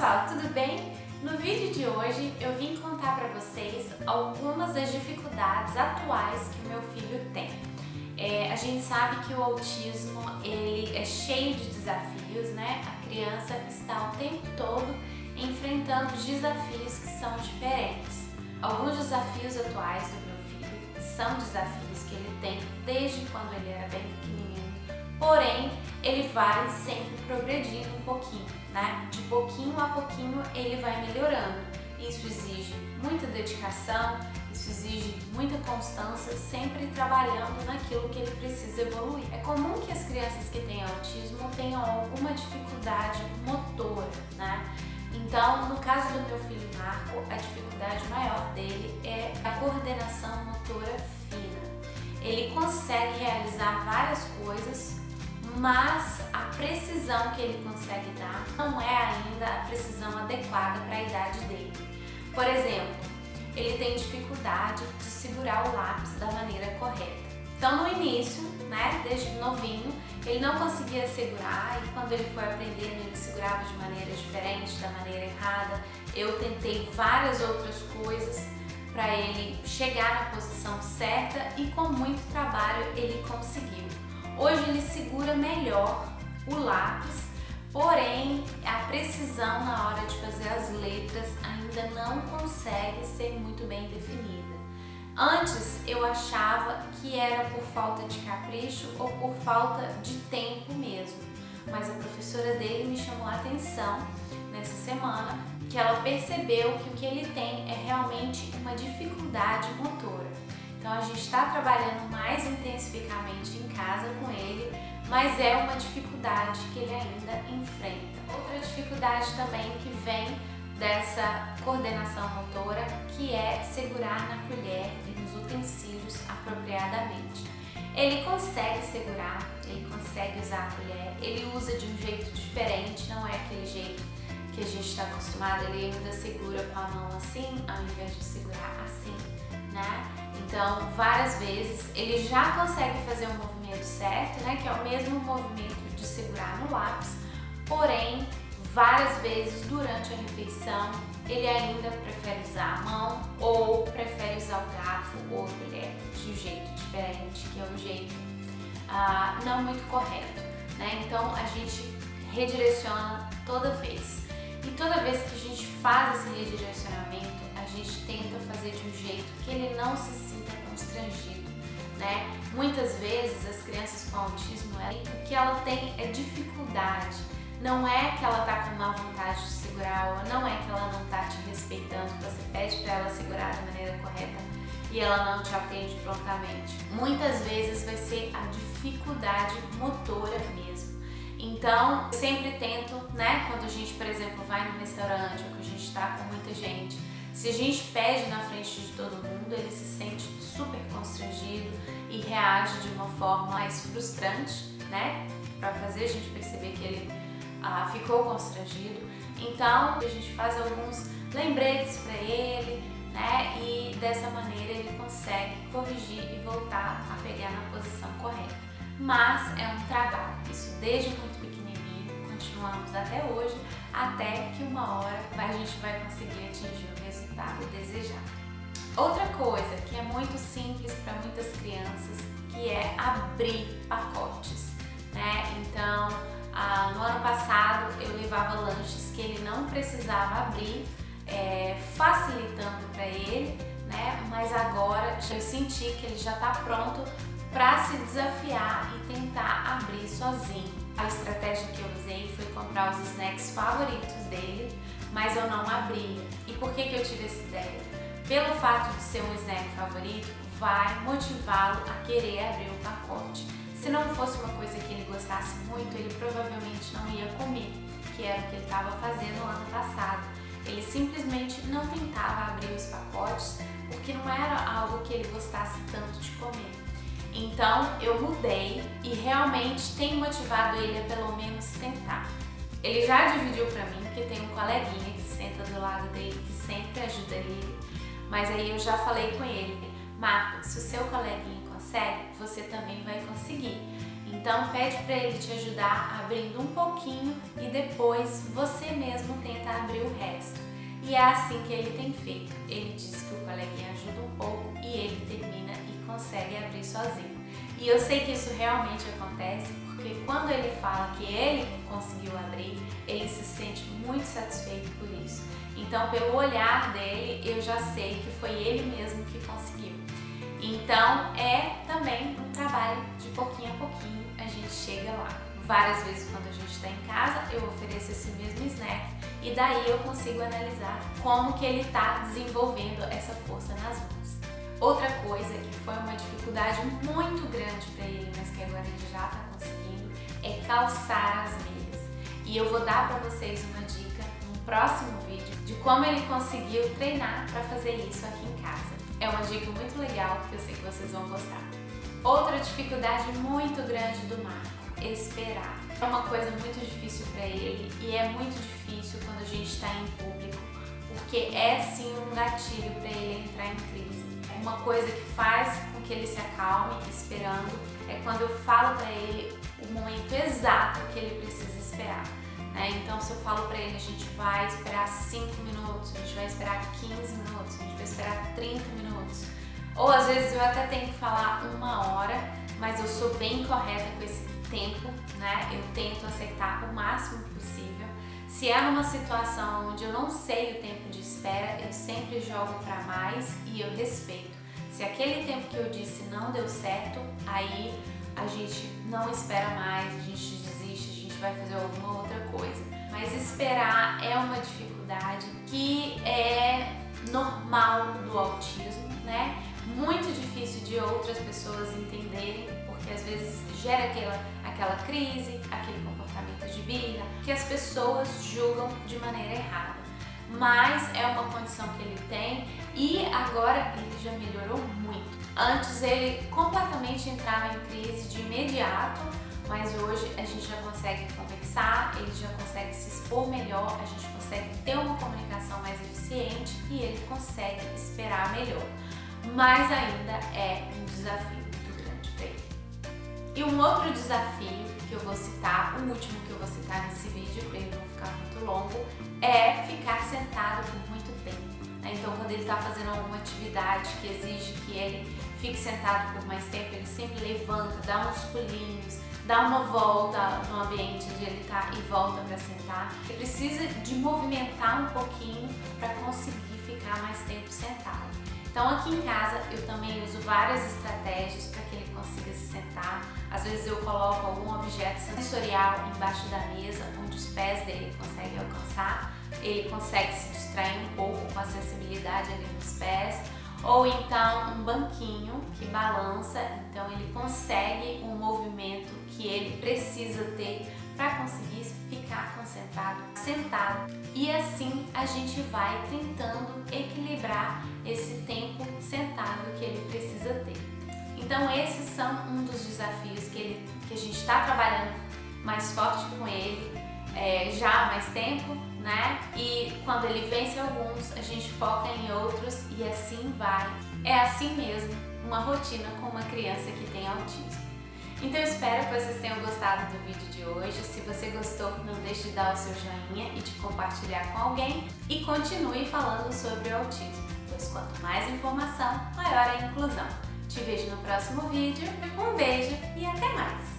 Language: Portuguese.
pessoal, tudo bem? No vídeo de hoje eu vim contar para vocês algumas das dificuldades atuais que o meu filho tem. A gente sabe que o autismo ele é cheio de desafios, né? A criança está o tempo todo enfrentando desafios que são diferentes. Alguns desafios atuais do meu filho são desafios que ele tem desde quando ele era bem pequenininho, porém ele vai sempre progredindo um pouquinho, né? De pouquinho a pouquinho ele vai melhorando. Isso exige muita dedicação, isso exige muita constância, sempre trabalhando naquilo que ele precisa evoluir. É comum que as crianças que têm autismo tenham alguma dificuldade motora, né? Então, no caso do meu filho Marco, a dificuldade maior dele é a coordenação motora fina. Ele consegue realizar várias coisas, mas a precisão que ele consegue dar não é ainda a precisão adequada para a idade dele. Por exemplo, ele tem dificuldade de segurar o lápis da maneira correta. Então, no início, né, desde novinho, ele não conseguia segurar e quando ele foi aprendendo, ele segurava de maneira diferente, da maneira errada. Eu tentei várias outras coisas para ele chegar na posição certa e com muito trabalho ele conseguiu. Hoje ele segura melhor o lápis, porém a precisão na hora de fazer as letras ainda não consegue ser muito bem definida. Antes eu achava que era por falta de capricho ou por falta de tempo mesmo, mas a professora dele me chamou a atenção nessa semana que ela percebeu que o que ele tem é realmente uma dificuldade motora. Então a gente está trabalhando mais intensificamente em casa com ele, mas é uma dificuldade que ele ainda enfrenta. Outra dificuldade também que vem dessa coordenação motora, que é segurar na colher e nos utensílios apropriadamente. Ele consegue segurar, ele consegue usar a colher, ele usa de um jeito diferente, não é aquele jeito que a gente está acostumado, ele ainda segura com a mão assim, ao invés de segurar assim, né? Então, várias vezes ele já consegue fazer o movimento certo, né? Que é o mesmo movimento de segurar no lápis, porém, várias vezes durante a refeição, ele ainda prefere usar a mão ou prefere usar o garfo ou a colher de um jeito diferente, que é um jeito não muito correto, né? Então, a gente redireciona toda vez. E toda vez que a gente faz esse redirecionamento, a gente tenta fazer de um jeito que ele não se sinta constrangido, né? Muitas vezes as crianças com autismo, o que ela tem é dificuldade. Não é que ela tá com má vontade de segurar, ou não é que ela não tá te respeitando, que você pede para ela segurar da maneira correta e ela não te atende prontamente. Muitas vezes vai ser a dificuldade motora mesmo. Então, eu sempre tento, né, quando a gente, por exemplo, vai num restaurante ou que a gente tá com muita gente, se a gente pede na frente de todo mundo, ele se sente super constrangido e reage de uma forma mais frustrante, né, para fazer a gente perceber que ele ficou constrangido. Então, a gente faz alguns lembretes para ele, né, e dessa maneira ele consegue corrigir e voltar a pegar na posição correta. Mas é um trabalho, isso desde muito pequenininho, continuamos até hoje, até que uma hora a gente vai conseguir atingir o resultado desejado. Outra coisa que é muito simples para muitas crianças, que é abrir pacotes, né? Então, no ano passado eu levava lanches que ele não precisava abrir, facilitando para ele, né? Mas agora eu senti que ele já está pronto para se desafiar e tentar abrir sozinho. A estratégia que eu usei foi comprar os snacks favoritos dele, mas eu não abria. E por que eu tive essa ideia? Pelo fato de ser um snack favorito, vai motivá-lo a querer abrir o pacote. Se não fosse uma coisa que ele gostasse muito, ele provavelmente não ia comer, que era o que ele estava fazendo no ano passado. Ele simplesmente não tentava abrir os pacotes porque não era algo que ele gostasse tanto de comer. Então eu mudei e realmente tem motivado ele a pelo menos tentar. Ele já dividiu para mim que tem um coleguinha que senta do lado dele, que sempre ajuda ele, mas aí eu já falei com ele: Marco, se o seu coleguinha consegue, você também vai conseguir. Então pede para ele te ajudar abrindo um pouquinho e depois você mesmo tenta abrir o resto. E é assim que ele tem feito. Ele diz que o coleguinha ajuda um pouco e ele termina e consegue abrir sozinho. E eu sei que isso realmente acontece porque quando ele fala que ele conseguiu abrir, ele se sente muito satisfeito por isso. Então, pelo olhar dele, eu já sei que foi ele mesmo que conseguiu. Então, é também um trabalho de pouquinho a pouquinho, a gente chega lá. Várias vezes quando a gente está em casa, eu ofereço esse mesmo snack e daí eu consigo analisar como que ele está desenvolvendo essa força nas mãos. Outra coisa que foi uma dificuldade muito grande para ele, mas que agora ele já está conseguindo, é calçar as meias. E eu vou dar para vocês uma dica no próximo vídeo de como ele conseguiu treinar para fazer isso aqui em casa. É uma dica muito legal que eu sei que vocês vão gostar. Outra dificuldade muito grande do Marco, esperar. É uma coisa muito difícil para ele e é muito difícil quando a gente está em público, porque é sim um gatilho para ele entrar em crise. Uma coisa que faz com que ele se acalme esperando é quando eu falo para ele o momento exato que ele precisa esperar. Então, se eu falo para ele, a gente vai esperar 5 minutos, a gente vai esperar 15 minutos, a gente vai esperar 30 minutos. Ou às vezes eu até tenho que falar 1 hora, mas eu sou bem correta com esse tempo, Eu tento acertar o máximo possível. Se é numa situação onde eu não sei o tempo de espera, eu sempre jogo para mais e eu respeito. Se aquele tempo que eu disse não deu certo, aí a gente não espera mais, a gente desiste, a gente vai fazer alguma outra coisa. Mas esperar é uma dificuldade que é normal do autismo, Muito difícil de outras pessoas entenderem, porque às vezes gera aquela crise, aquele comportamento de birra, que as pessoas julgam de maneira errada. Mas é uma condição que ele tem e agora ele já melhorou muito. Antes ele completamente entrava em crise de imediato, mas hoje a gente já consegue conversar, ele já consegue se expor melhor, a gente consegue ter uma comunicação mais eficiente e ele consegue esperar melhor. Mas ainda é um desafio muito grande para ele. E um outro desafio que eu vou citar, o último que eu vou citar nesse vídeo, para ele não ficar muito longo, é ficar sentado por muito tempo. Então, quando ele está fazendo alguma atividade que exige que ele fique sentado por mais tempo, ele sempre levanta, dá uns pulinhos, dá uma volta no ambiente onde ele está e volta para sentar. Ele precisa de movimentar um pouquinho para conseguir ficar mais tempo sentado. Então aqui em casa eu também uso várias estratégias para que ele consiga se sentar. Às vezes eu coloco algum objeto sensorial embaixo da mesa, onde os pés dele conseguem alcançar. Ele consegue se distrair um pouco com a sensibilidade ali nos pés. Ou então um banquinho que balança, então ele consegue um movimento que ele precisa ter para conseguir ficar concentrado, sentado. E assim a gente vai tentando equilibrar esse tempo sentado que ele precisa ter. Então esses são um dos desafios que a gente está trabalhando mais forte com ele já há mais tempo, E quando ele vence alguns, a gente foca em outros e assim vai. É assim mesmo, uma rotina com uma criança que tem autismo. Então eu espero que vocês tenham gostado do vídeo de hoje. Se você gostou, não deixe de dar o seu joinha e de compartilhar com alguém. E continue falando sobre o autismo, pois quanto mais informação, maior a inclusão. Te vejo no próximo vídeo. Um beijo e até mais!